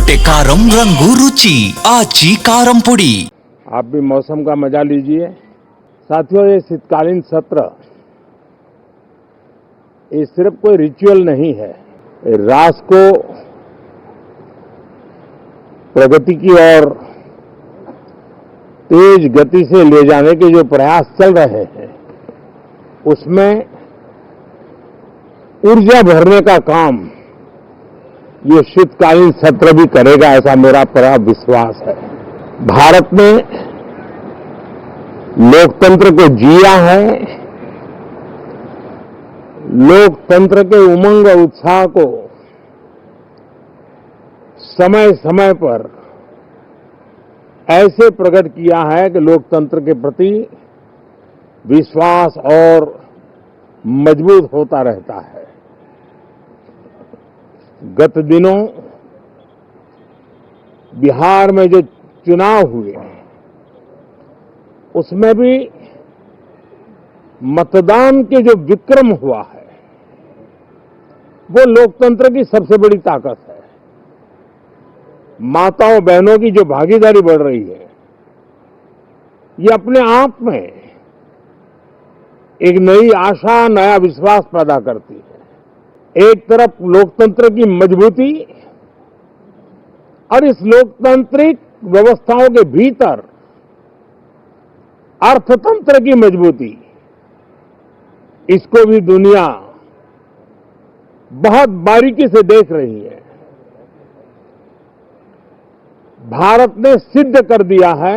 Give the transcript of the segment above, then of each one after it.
रोटे कारम रंगू रुचि आची कारम पुड़ी। आप भी मौसम का मजा लीजिए। साथियों, ये शीतकालीन सत्र ये सिर्फ कोई रिचुअल नहीं है। राष्ट्र को प्रगति की ओर तेज गति से ले जाने के जो प्रयास चल रहे हैं उसमें ऊर्जा भरने का काम ये शीतकालीन सत्र भी करेगा, ऐसा मेरा पूरा विश्वास है। भारत ने लोकतंत्र को जिया है, लोकतंत्र के उमंग और उत्साह को समय समय पर ऐसे प्रकट किया है कि लोकतंत्र के प्रति विश्वास और मजबूत होता रहता है। गत दिनों बिहार में जो चुनाव हुए उसमें भी मतदान के जो विक्रम हुआ है वो लोकतंत्र की सबसे बड़ी ताकत है। माताओं बहनों की जो भागीदारी बढ़ रही है ये अपने आप में एक नई आशा, नया विश्वास पैदा करती है। एक तरफ लोकतंत्र की मजबूती और इस लोकतांत्रिक व्यवस्थाओं के भीतर अर्थतंत्र की मजबूती, इसको भी दुनिया बहुत बारीकी से देख रही है। भारत ने सिद्ध कर दिया है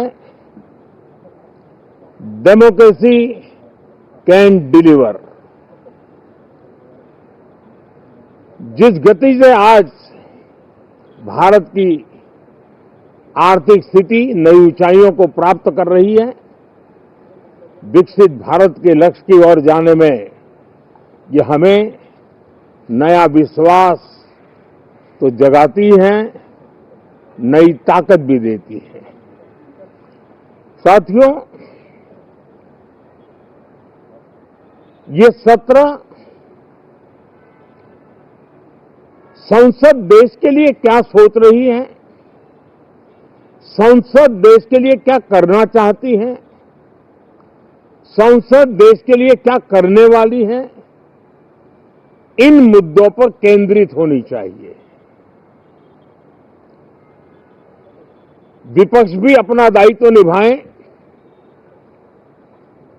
डेमोक्रेसी कैन डिलीवर। जिस गति से आज भारत की आर्थिक स्थिति नई ऊंचाइयों को प्राप्त कर रही है, विकसित भारत के लक्ष्य की ओर जाने में ये हमें नया विश्वास तो जगाती है, नई ताकत भी देती है। साथियों, ये सत्र संसद देश के लिए क्या सोच रही है, संसद देश के लिए क्या करना चाहती है, संसद देश के लिए क्या करने वाली है, इन मुद्दों पर केंद्रित होनी चाहिए। विपक्ष भी अपना दायित्व निभाएं,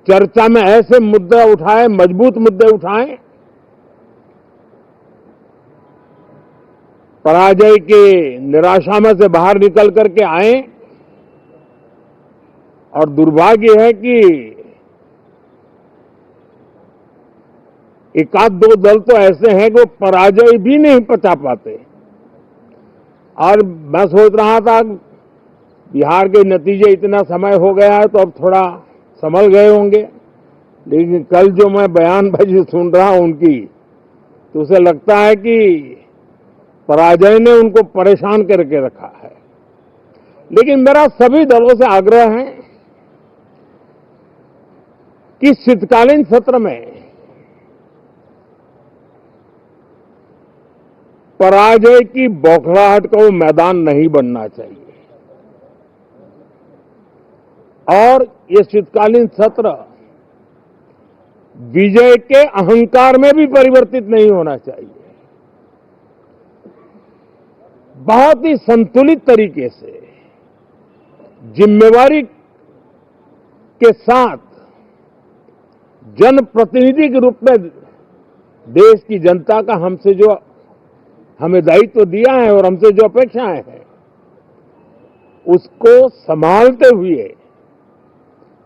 चर्चा में ऐसे मुद्दे उठाएं, मजबूत मुद्दे उठाएं, पराजय के निराशा में से बाहर निकल करके आए। और दुर्भाग्य है कि एकाध दो दल तो ऐसे हैं कि वो पराजय भी नहीं पचा पाते। और मैं सोच रहा था बिहार के नतीजे इतना समय हो गया है तो अब थोड़ा संभल गए होंगे, लेकिन कल जो मैं बयानबाजी सुन रहा हूं उनकी, तो उसे लगता है कि पराजय ने उनको परेशान करके रखा है। लेकिन मेरा सभी दलों से आग्रह है कि शीतकालीन सत्र में पराजय की बौखलाहट का वो मैदान नहीं बनना चाहिए। और ये शीतकालीन सत्र विजय के अहंकार में भी परिवर्तित नहीं होना चाहिए। बहुत ही संतुलित तरीके से जिम्मेवारी के साथ जनप्रतिनिधि के रूप में देश की जनता का हमसे जो हमें दायित्व दिया है और हमसे जो अपेक्षाएं हैं उसको संभालते हुए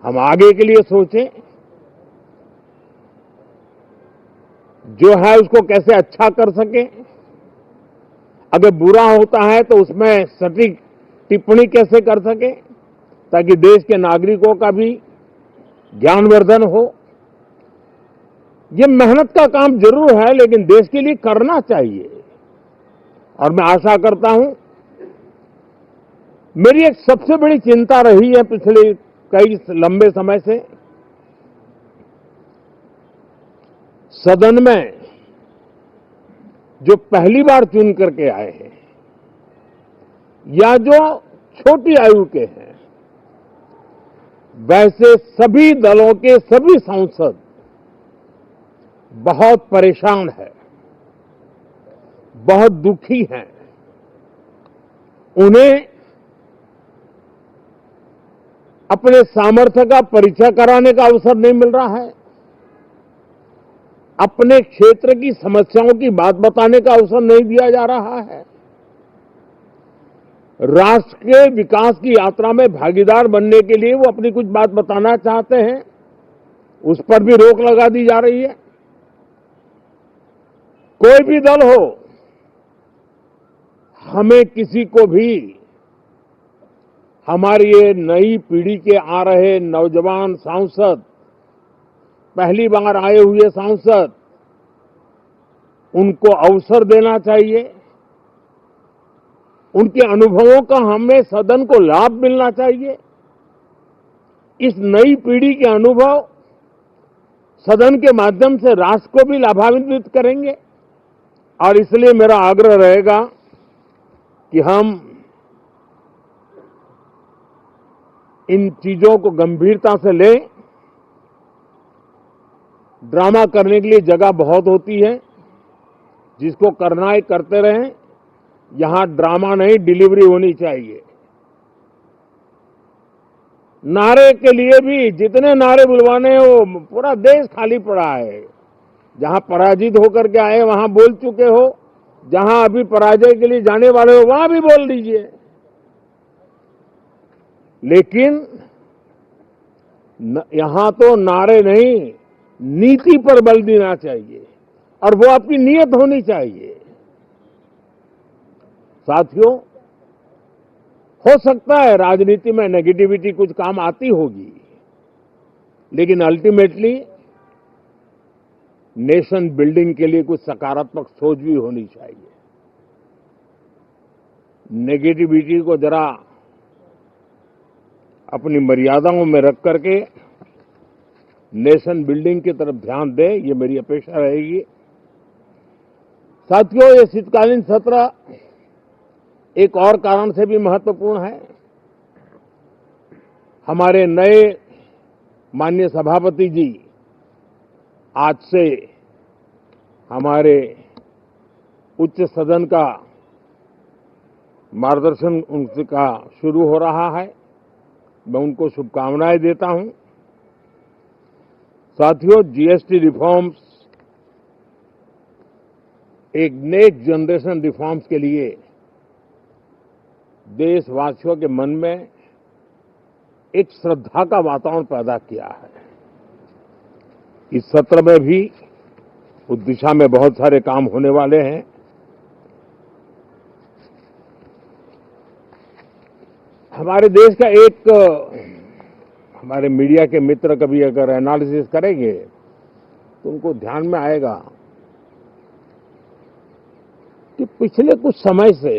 हम आगे के लिए सोचें, जो है उसको कैसे अच्छा कर सकें। अगर बुरा होता है तो उसमें सटीक टिप्पणी कैसे कर सके ताकि देश के नागरिकों का भी ज्ञानवर्धन हो। ये मेहनत का काम जरूर है लेकिन देश के लिए करना चाहिए। और मैं आशा करता हूं, मेरी एक सबसे बड़ी चिंता रही है पिछले कई लंबे समय से, सदन में जो पहली बार चुन करके आए हैं या जो छोटी आयु के हैं, वैसे सभी दलों के सभी सांसद बहुत परेशान हैं, बहुत दुखी हैं। उन्हें अपने सामर्थ्य का परिचय कराने का अवसर नहीं मिल रहा है, अपने क्षेत्र की समस्याओं की बात बताने का अवसर नहीं दिया जा रहा है। राष्ट्र के विकास की यात्रा में भागीदार बनने के लिए वो अपनी कुछ बात बताना चाहते हैं, उस पर भी रोक लगा दी जा रही है। कोई भी दल हो, हमें किसी को भी हमारी ये नई पीढ़ी के आ रहे नौजवान सांसद, पहली बार आए हुए सांसद, उनको अवसर देना चाहिए। उनके अनुभवों का हमें सदन को लाभ मिलना चाहिए। इस नई पीढ़ी के अनुभव सदन के माध्यम से राष्ट्र को भी लाभान्वित करेंगे और इसलिए मेरा आग्रह रहेगा कि हम इन चीजों को गंभीरता से लें। ड्रामा करने के लिए जगह बहुत होती है, जिसको करना है करते रहें। यहां ड्रामा नहीं, डिलीवरी होनी चाहिए। नारे के लिए भी जितने नारे बुलवाने हैं, वो पूरा देश खाली पड़ा है। जहां पराजित होकर के आए वहां बोल चुके हो, जहां अभी पराजय के लिए जाने वाले हो वहां भी बोल दीजिए, लेकिन यहां तो नारे नहीं, नीति पर बल देना चाहिए और वो आपकी नीयत होनी चाहिए। साथियों, हो सकता है राजनीति में नेगेटिविटी कुछ काम आती होगी, लेकिन अल्टीमेटली नेशन बिल्डिंग के लिए कुछ सकारात्मक सोच भी होनी चाहिए। नेगेटिविटी को जरा अपनी मर्यादाओं में रख करके नेशन बिल्डिंग की तरफ ध्यान दें, ये मेरी अपेक्षा रहेगी। साथियों, ये शीतकालीन सत्र एक और कारण से भी महत्वपूर्ण है। हमारे नए माननीय सभापति जी आज से हमारे उच्च सदन का मार्गदर्शन उनका शुरू हो रहा है। मैं उनको शुभकामनाएं देता हूं। साथियों, जीएसटी रिफॉर्म्स एक नेक्स्ट जनरेशन रिफॉर्म्स के लिए देशवासियों के मन में एक श्रद्धा का वातावरण पैदा किया है। इस सत्र में भी उस दिशा में बहुत सारे काम होने वाले हैं। हमारे देश का एक हमारे मीडिया के मित्र कभी अगर एनालिसिस करेंगे तो उनको ध्यान में आएगा कि पिछले कुछ समय से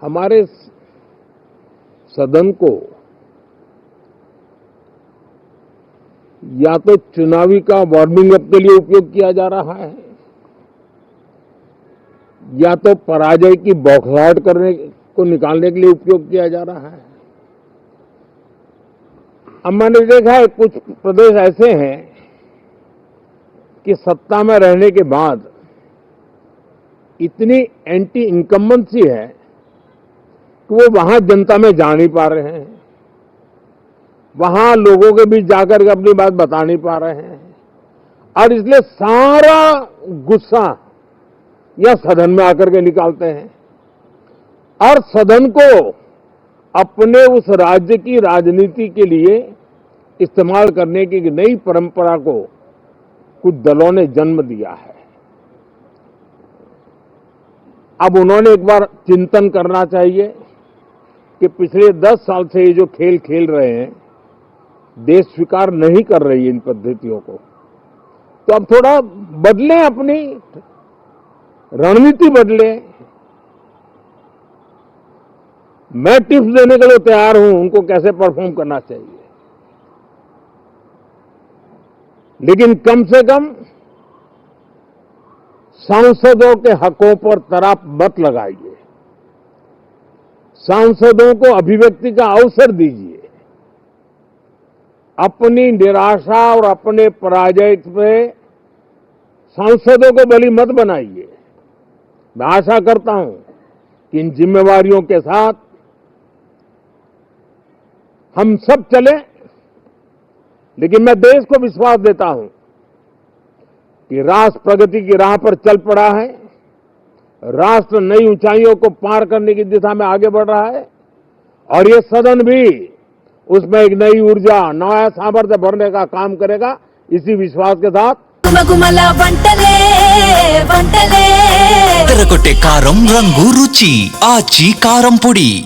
हमारे सदन को या तो चुनावी का वार्मिंग अप के लिए उपयोग किया जा रहा है, या तो पराजय की बौखलाहट करने को निकालने के लिए उपयोग किया जा रहा है। अब मैंने देखा है कुछ प्रदेश ऐसे हैं कि सत्ता में रहने के बाद इतनी एंटी इनकम्बेंसी है कि वो वहां जनता में जा नहीं पा रहे हैं, वहां लोगों के बीच जाकर के अपनी बात बता नहीं पा रहे हैं, और इसलिए सारा गुस्सा या सदन में आकर के निकालते हैं और सदन को अपने उस राज्य की राजनीति के लिए इस्तेमाल करने की नई परंपरा को कुछ दलों ने जन्म दिया है। अब उन्होंने एक बार चिंतन करना चाहिए कि पिछले 10 साल से ये जो खेल खेल रहे हैं, देश स्वीकार नहीं कर रही है इन पद्धतियों को, तो अब थोड़ा बदलें, अपनी रणनीति बदलें। मैं टिप्स देने के लिए तैयार हूं उनको कैसे परफॉर्म करना चाहिए, लेकिन कम से कम सांसदों के हकों पर तराप मत लगाइए। सांसदों को अभिव्यक्ति का अवसर दीजिए। अपनी निराशा और अपने पराजय पे सांसदों को बलि मत बनाइए। मैं आशा करता हूं कि इन जिम्मेवारियों के साथ हम सब चलें, लेकिन मैं देश को विश्वास देता हूं कि राष्ट्र प्रगति की राह पर चल पड़ा है। राष्ट्र नई ऊंचाइयों को पार करने की दिशा में आगे बढ़ रहा है और ये सदन भी उसमें एक नई ऊर्जा, नया सामर्थ्य भरने का काम करेगा। इसी विश्वास के साथ గుమగుమల వంటలే వంటలే తెరకొట్టే కారం రంగు రుచి ఆచి కారం పొడి.